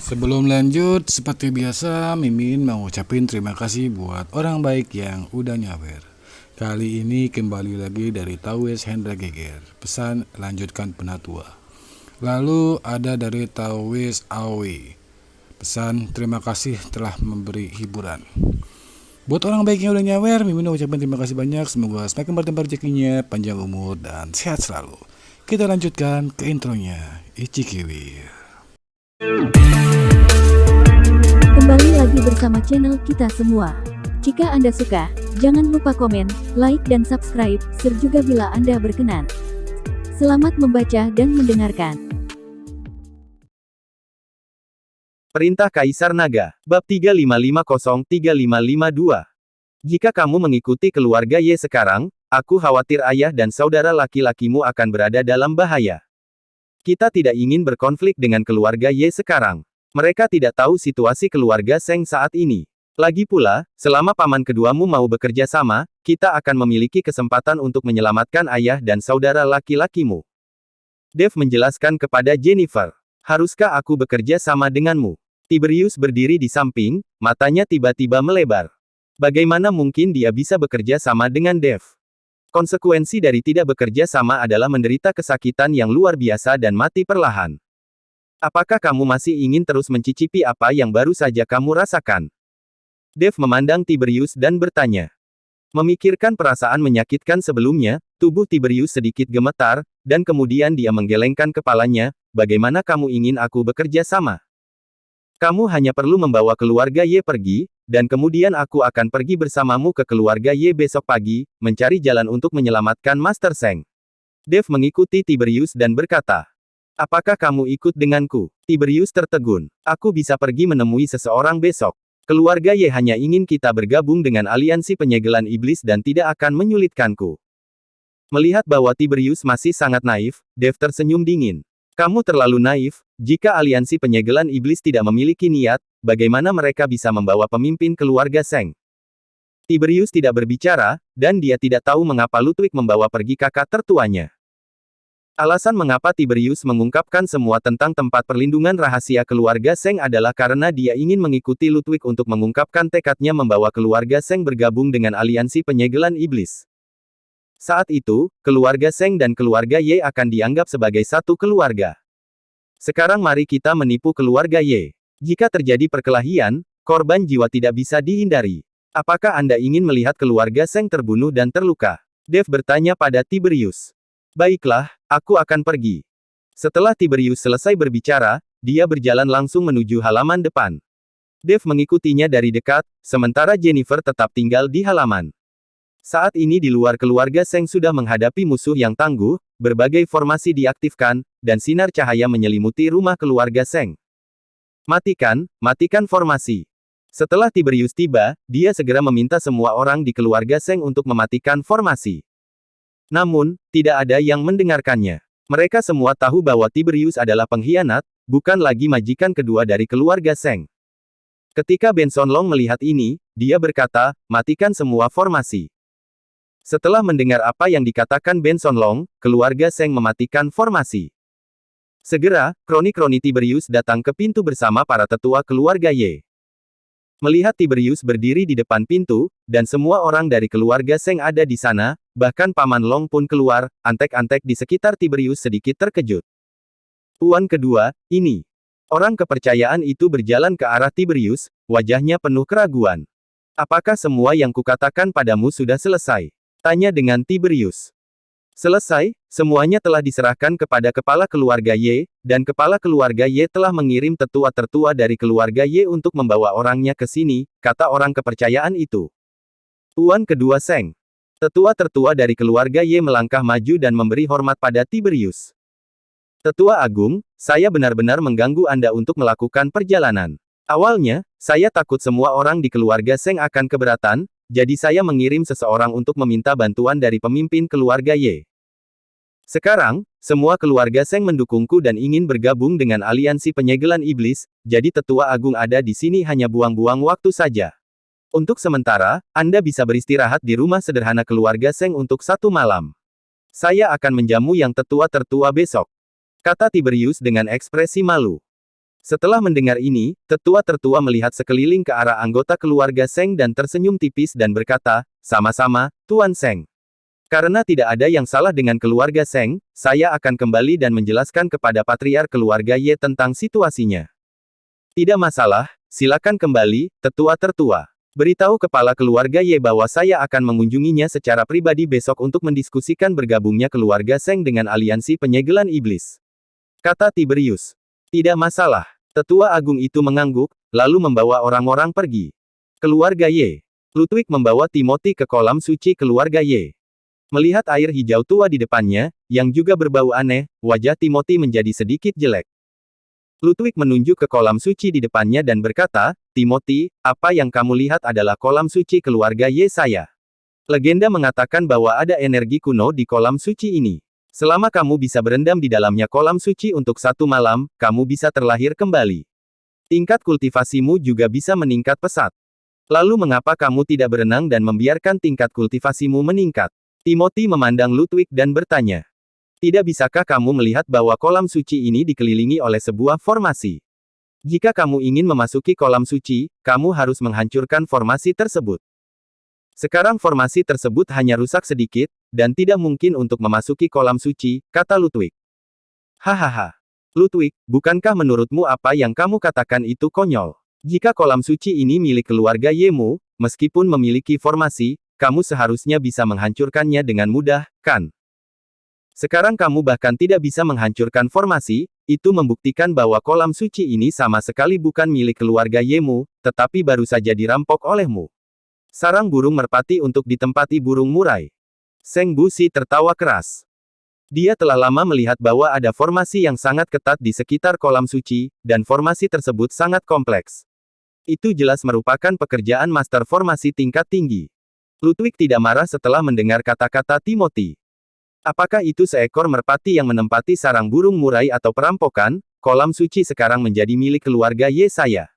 Sebelum lanjut, seperti biasa, Mimin mau ucapin terima kasih buat orang baik yang udah nyawer. Kali ini kembali lagi dari Tawes Hendra Geger. Pesan lanjutkan penatua. Lalu ada dari Tawes Awi. Pesan terima kasih telah memberi hiburan. Buat orang baik yang udah nyawer, Mimin mau ucapin terima kasih banyak. Semoga semakin bertambah rezekinya, panjang umur, dan sehat selalu. Kita lanjutkan ke intronya. Ichikiwir. Kembali lagi bersama channel kita semua. Jika Anda suka, jangan lupa komen, like dan subscribe, share juga bila Anda berkenan. Selamat membaca dan mendengarkan. Perintah Kaisar Naga, Bab 3550-3552. Jika kamu mengikuti keluarga Y sekarang, aku khawatir ayah dan saudara laki-lakimu akan berada dalam bahaya. Kita tidak ingin berkonflik dengan keluarga Y sekarang. Mereka tidak tahu situasi keluarga Seng saat ini. Lagi pula, selama paman keduamu mau bekerja sama, kita akan memiliki kesempatan untuk menyelamatkan ayah dan saudara laki-lakimu. Dev menjelaskan kepada Jennifer. Haruskah aku bekerja sama denganmu? Tiberius berdiri di samping, matanya tiba-tiba melebar. Bagaimana mungkin dia bisa bekerja sama dengan Dev? Konsekuensi dari tidak bekerja sama adalah menderita kesakitan yang luar biasa dan mati perlahan. Apakah kamu masih ingin terus mencicipi apa yang baru saja kamu rasakan? Dev memandang Tiberius dan bertanya. Memikirkan perasaan menyakitkan sebelumnya, tubuh Tiberius sedikit gemetar, dan kemudian dia menggelengkan kepalanya. Bagaimana kamu ingin aku bekerja sama? Kamu hanya perlu membawa keluarga Y pergi, dan kemudian aku akan pergi bersamamu ke keluarga Y besok pagi, mencari jalan untuk menyelamatkan Master Seng. Dev mengikuti Tiberius dan berkata, apakah kamu ikut denganku? Tiberius tertegun. Aku bisa pergi menemui seseorang besok. Keluarga Y hanya ingin kita bergabung dengan aliansi penyegelan iblis dan tidak akan menyulitkanku. Melihat bahwa Tiberius masih sangat naif, Dev tersenyum dingin. Kamu terlalu naif. Jika aliansi penyegelan iblis tidak memiliki niat, bagaimana mereka bisa membawa pemimpin keluarga Seng? Tiberius tidak berbicara, dan dia tidak tahu mengapa Ludwig membawa pergi kakak tertuanya. Alasan mengapa Tiberius mengungkapkan semua tentang tempat perlindungan rahasia keluarga Seng adalah karena dia ingin mengikuti Ludwig untuk mengungkapkan tekadnya membawa keluarga Seng bergabung dengan aliansi penyegelan iblis. Saat itu, keluarga Seng dan keluarga Y akan dianggap sebagai satu keluarga. Sekarang mari kita menipu keluarga Y. Jika terjadi perkelahian, korban jiwa tidak bisa dihindari. Apakah Anda ingin melihat keluarga Seng terbunuh dan terluka? Dev bertanya pada Tiberius. Baiklah, aku akan pergi. Setelah Tiberius selesai berbicara, dia berjalan langsung menuju halaman depan. Dev mengikutinya dari dekat, sementara Jennifer tetap tinggal di halaman. Saat ini di luar keluarga Seng sudah menghadapi musuh yang tangguh, berbagai formasi diaktifkan, dan sinar cahaya menyelimuti rumah keluarga Seng. Matikan formasi. Setelah Tiberius tiba, dia segera meminta semua orang di keluarga Seng untuk mematikan formasi. Namun, tidak ada yang mendengarkannya. Mereka semua tahu bahwa Tiberius adalah pengkhianat, bukan lagi majikan kedua dari keluarga Seng. Ketika Benson Long melihat ini, dia berkata, matikan semua formasi. Setelah mendengar apa yang dikatakan Benson Long, keluarga Seng mematikan formasi. Segera, kroni-kroni Tiberius datang ke pintu bersama para tetua keluarga Y. Melihat Tiberius berdiri di depan pintu, dan semua orang dari keluarga Seng ada di sana, bahkan Paman Long pun keluar, antek-antek di sekitar Tiberius sedikit terkejut. Tuan kedua, ini. Orang kepercayaan itu berjalan ke arah Tiberius, wajahnya penuh keraguan. Apakah semua yang kukatakan padamu sudah selesai? Tanya dengan Tiberius. Selesai, semuanya telah diserahkan kepada kepala keluarga Y, dan kepala keluarga Y telah mengirim tetua-tertua dari keluarga Y untuk membawa orangnya ke sini, kata orang kepercayaan itu. Tuan kedua Seng. Tetua-tertua dari keluarga Y melangkah maju dan memberi hormat pada Tiberius. Tetua Agung, saya benar-benar mengganggu Anda untuk melakukan perjalanan. Awalnya, saya takut semua orang di keluarga Seng akan keberatan, jadi saya mengirim seseorang untuk meminta bantuan dari pemimpin keluarga Y. Sekarang, semua keluarga Seng mendukungku dan ingin bergabung dengan aliansi penyegelan iblis, jadi tetua agung ada di sini hanya buang-buang waktu saja. Untuk sementara, Anda bisa beristirahat di rumah sederhana keluarga Seng untuk 1 malam. Saya akan menjamu yang tetua-tertua besok, kata Tiberius dengan ekspresi malu. Setelah mendengar ini, tetua tertua melihat sekeliling ke arah anggota keluarga Seng dan tersenyum tipis dan berkata, "Sama-sama, Tuan Seng. Karena tidak ada yang salah dengan keluarga Seng, saya akan kembali dan menjelaskan kepada patriark keluarga Ye tentang situasinya." "Tidak masalah, silakan kembali, tetua tertua. Beritahu kepala keluarga Ye bahwa saya akan mengunjunginya secara pribadi besok untuk mendiskusikan bergabungnya keluarga Seng dengan aliansi penyegelan iblis," kata Tiberius. "Tidak masalah." Tetua agung itu mengangguk, lalu membawa orang-orang pergi. Keluarga Ye. Ludwig membawa Timothy ke kolam suci keluarga Ye. Melihat air hijau tua di depannya, yang juga berbau aneh, wajah Timothy menjadi sedikit jelek. Ludwig menunjuk ke kolam suci di depannya dan berkata, "Timothy, apa yang kamu lihat adalah kolam suci keluarga Ye saya. Legenda mengatakan bahwa ada energi kuno di kolam suci ini. Selama kamu bisa berendam di dalamnya kolam suci untuk 1 malam, kamu bisa terlahir kembali. Tingkat kultivasimu juga bisa meningkat pesat. Lalu mengapa kamu tidak berenang dan membiarkan tingkat kultivasimu meningkat?" Timothy memandang Ludwig dan bertanya, "Tidak bisakah kamu melihat bahwa kolam suci ini dikelilingi oleh sebuah formasi? Jika kamu ingin memasuki kolam suci, kamu harus menghancurkan formasi tersebut. Sekarang formasi tersebut hanya rusak sedikit, dan tidak mungkin untuk memasuki kolam suci," kata Ludwig. "Hahaha. Ludwig, bukankah menurutmu apa yang kamu katakan itu konyol? Jika kolam suci ini milik keluarga Yemu, meskipun memiliki formasi, kamu seharusnya bisa menghancurkannya dengan mudah, kan? Sekarang kamu bahkan tidak bisa menghancurkan formasi, itu membuktikan bahwa kolam suci ini sama sekali bukan milik keluarga Yemu, tetapi baru saja dirampok olehmu." Sarang burung merpati untuk ditempati burung murai. Seng Busi tertawa keras. Dia telah lama melihat bahwa ada formasi yang sangat ketat di sekitar kolam suci, dan formasi tersebut sangat kompleks. Itu jelas merupakan pekerjaan master formasi tingkat tinggi. Ludwig tidak marah setelah mendengar kata-kata Timothy. "Apakah itu seekor merpati yang menempati sarang burung murai atau perampokan? Kolam suci sekarang menjadi milik keluarga Ye saya.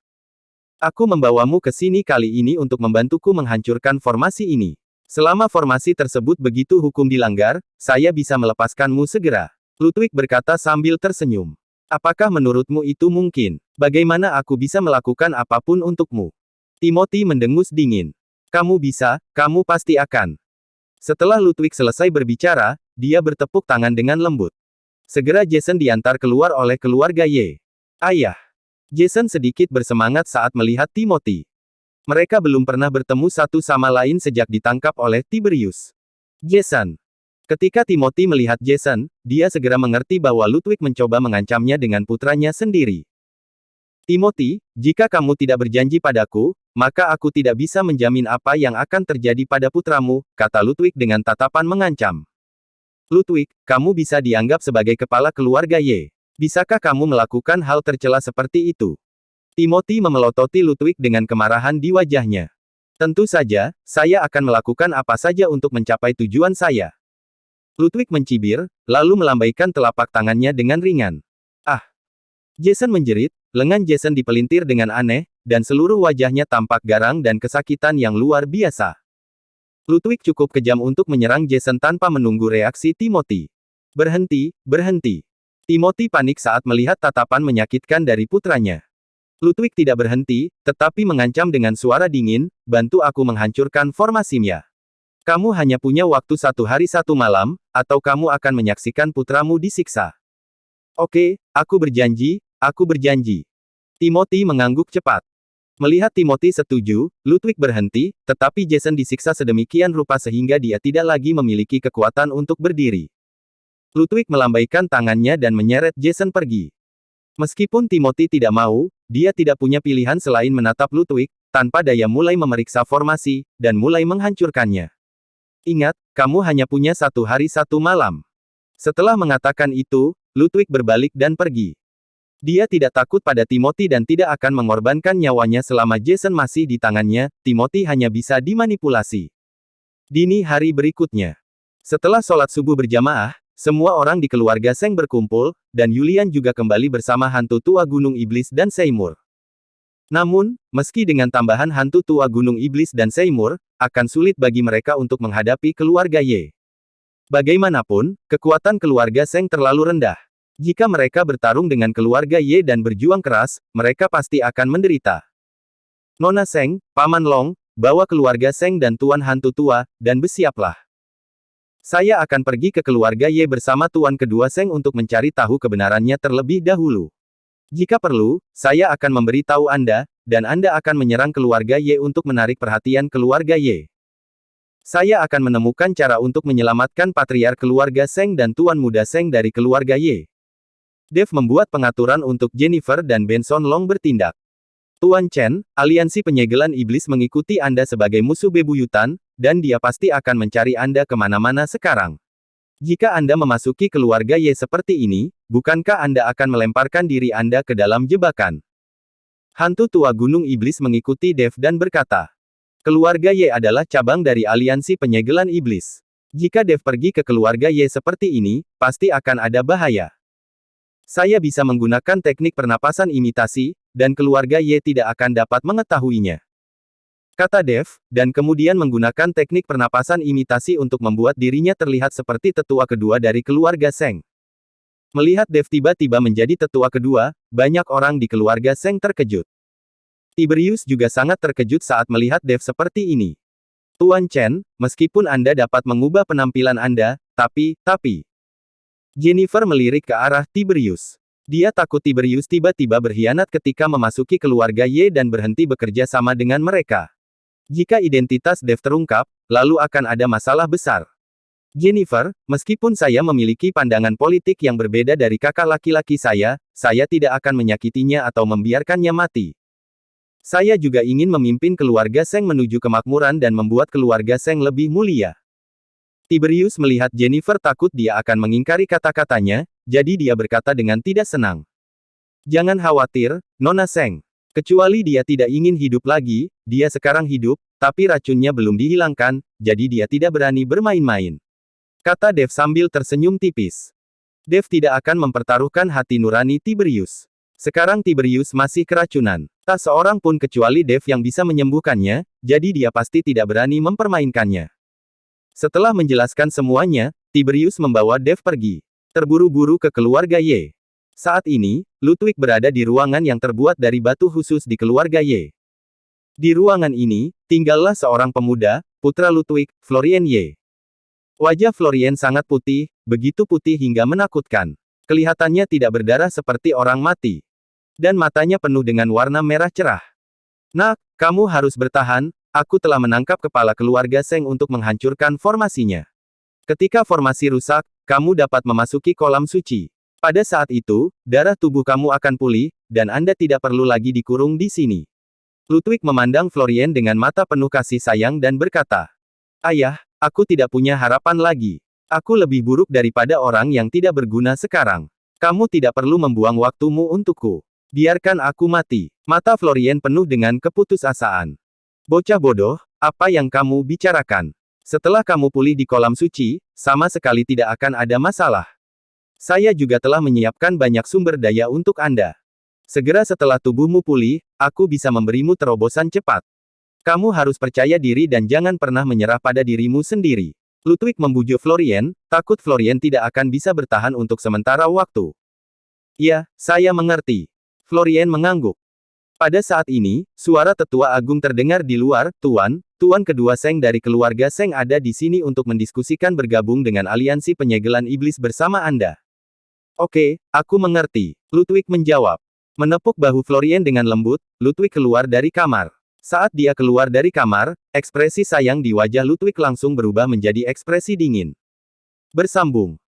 Aku membawamu ke sini kali ini untuk membantuku menghancurkan formasi ini. Selama formasi tersebut begitu hukum dilanggar, saya bisa melepaskanmu segera." Ludwig berkata sambil tersenyum. "Apakah menurutmu itu mungkin? Bagaimana aku bisa melakukan apapun untukmu?" Timothy mendengus dingin. "Kamu bisa, kamu pasti akan." Setelah Ludwig selesai berbicara, dia bertepuk tangan dengan lembut. Segera Jason diantar keluar oleh keluarga Ye. "Ayah." Jason sedikit bersemangat saat melihat Timothy. Mereka belum pernah bertemu satu sama lain sejak ditangkap oleh Tiberius. "Jason." Ketika Timothy melihat Jason, dia segera mengerti bahwa Ludwig mencoba mengancamnya dengan putranya sendiri. "Timothy, jika kamu tidak berjanji padaku, maka aku tidak bisa menjamin apa yang akan terjadi pada putramu," kata Ludwig dengan tatapan mengancam. "Ludwig, kamu bisa dianggap sebagai kepala keluarga Ye. Bisakah kamu melakukan hal tercela seperti itu?" Timothy memelototi Ludwig dengan kemarahan di wajahnya. "Tentu saja, saya akan melakukan apa saja untuk mencapai tujuan saya." Ludwig mencibir, lalu melambaikan telapak tangannya dengan ringan. "Ah!" Jason menjerit, lengan Jason dipelintir dengan aneh, dan seluruh wajahnya tampak garang dan kesakitan yang luar biasa. Ludwig cukup kejam untuk menyerang Jason tanpa menunggu reaksi Timothy. "Berhenti, berhenti." Timothy panik saat melihat tatapan menyakitkan dari putranya. Ludwig tidak berhenti, tetapi mengancam dengan suara dingin, "Bantu aku menghancurkan formasinya. Kamu hanya punya waktu 1 hari 1 malam, atau kamu akan menyaksikan putramu disiksa." "Oke, aku berjanji, aku berjanji." Timothy mengangguk cepat. Melihat Timothy setuju, Ludwig berhenti, tetapi Jason disiksa sedemikian rupa sehingga dia tidak lagi memiliki kekuatan untuk berdiri. Ludwig melambaikan tangannya dan menyeret Jason pergi. Meskipun Timothy tidak mau, dia tidak punya pilihan selain menatap Ludwig, tanpa daya mulai memeriksa formasi, dan mulai menghancurkannya. "Ingat, kamu hanya punya 1 hari 1 malam." Setelah mengatakan itu, Ludwig berbalik dan pergi. Dia tidak takut pada Timothy dan tidak akan mengorbankan nyawanya selama Jason masih di tangannya. Timothy hanya bisa dimanipulasi. Dini hari berikutnya. Setelah sholat subuh berjamaah, semua orang di keluarga Seng berkumpul, dan Julian juga kembali bersama hantu tua Gunung Iblis dan Seymour. Namun, meski dengan tambahan hantu tua Gunung Iblis dan Seymour, akan sulit bagi mereka untuk menghadapi keluarga Ye. Bagaimanapun, kekuatan keluarga Seng terlalu rendah. Jika mereka bertarung dengan keluarga Ye dan berjuang keras, mereka pasti akan menderita. Nona Seng, Paman Long, bawa keluarga Seng dan Tuan Hantu Tua, dan bersiaplah. Saya akan pergi ke keluarga Ye bersama Tuan kedua Seng untuk mencari tahu kebenarannya terlebih dahulu. Jika perlu, saya akan memberitahu Anda, dan Anda akan menyerang keluarga Ye untuk menarik perhatian keluarga Ye. Saya akan menemukan cara untuk menyelamatkan patriark keluarga Seng dan Tuan muda Seng dari keluarga Ye. Dev membuat pengaturan untuk Jennifer dan Benson Long bertindak. Tuan Chen, aliansi penyegelan iblis mengikuti Anda sebagai musuh bebuyutan, dan dia pasti akan mencari Anda kemana-mana sekarang. Jika Anda memasuki keluarga Ye seperti ini, bukankah Anda akan melemparkan diri Anda ke dalam jebakan? Hantu tua Gunung Iblis mengikuti Dev dan berkata, keluarga Ye adalah cabang dari aliansi penyegelan iblis. Jika Dev pergi ke keluarga Ye seperti ini, pasti akan ada bahaya. Saya bisa menggunakan teknik pernapasan imitasi, dan keluarga Ye tidak akan dapat mengetahuinya. Kata Dev, dan kemudian menggunakan teknik pernapasan imitasi untuk membuat dirinya terlihat seperti tetua kedua dari keluarga Seng. Melihat Dev tiba-tiba menjadi tetua kedua, banyak orang di keluarga Seng terkejut. Tiberius juga sangat terkejut saat melihat Dev seperti ini. Tuan Chen, meskipun Anda dapat mengubah penampilan Anda, tapi... Jennifer melirik ke arah Tiberius. Dia takut Tiberius tiba-tiba berkhianat ketika memasuki keluarga Ye dan berhenti bekerja sama dengan mereka. Jika identitas Dev terungkap, lalu akan ada masalah besar. Jennifer, meskipun saya memiliki pandangan politik yang berbeda dari kakak laki-laki saya tidak akan menyakitinya atau membiarkannya mati. Saya juga ingin memimpin keluarga Seng menuju kemakmuran dan membuat keluarga Seng lebih mulia. Tiberius melihat Jennifer takut dia akan mengingkari kata-katanya, jadi dia berkata dengan tidak senang. Jangan khawatir, Nona Seng. Kecuali dia tidak ingin hidup lagi, dia sekarang hidup, tapi racunnya belum dihilangkan, jadi dia tidak berani bermain-main. Kata Dev sambil tersenyum tipis. Dev tidak akan mempertaruhkan hati nurani Tiberius. Sekarang Tiberius masih keracunan. Tak seorang pun kecuali Dev yang bisa menyembuhkannya, jadi dia pasti tidak berani mempermainkannya. Setelah menjelaskan semuanya, Tiberius membawa Dev pergi. Terburu-buru ke keluarga Ye. Saat ini, Ludwig berada di ruangan yang terbuat dari batu khusus di keluarga Ye. Di ruangan ini, tinggallah seorang pemuda, putra Ludwig, Florian Ye. Wajah Florian sangat putih, begitu putih hingga menakutkan. Kelihatannya tidak berdarah seperti orang mati. Dan matanya penuh dengan warna merah cerah. Nak, kamu harus bertahan, aku telah menangkap kepala keluarga Seng untuk menghancurkan formasinya. Ketika formasi rusak, kamu dapat memasuki kolam suci. Pada saat itu, darah tubuh kamu akan pulih, dan Anda tidak perlu lagi dikurung di sini. Ludwig memandang Florian dengan mata penuh kasih sayang dan berkata, Ayah, aku tidak punya harapan lagi. Aku lebih buruk daripada orang yang tidak berguna sekarang. Kamu tidak perlu membuang waktumu untukku. Biarkan aku mati. Mata Florian penuh dengan keputusasaan. Bocah bodoh, apa yang kamu bicarakan? Setelah kamu pulih di kolam suci, sama sekali tidak akan ada masalah. Saya juga telah menyiapkan banyak sumber daya untuk Anda. Segera setelah tubuhmu pulih, aku bisa memberimu terobosan cepat. Kamu harus percaya diri dan jangan pernah menyerah pada dirimu sendiri. Ludwig membujuk Florian, takut Florian tidak akan bisa bertahan untuk sementara waktu. Ya, saya mengerti. Florian mengangguk. Pada saat ini, suara tetua agung terdengar di luar. Tuan kedua Seng dari keluarga Seng ada di sini untuk mendiskusikan bergabung dengan aliansi penyegelan iblis bersama Anda. Oke, aku mengerti. Ludwig menjawab. Menepuk bahu Florian dengan lembut, Ludwig keluar dari kamar. Saat dia keluar dari kamar, ekspresi sayang di wajah Ludwig langsung berubah menjadi ekspresi dingin. Bersambung.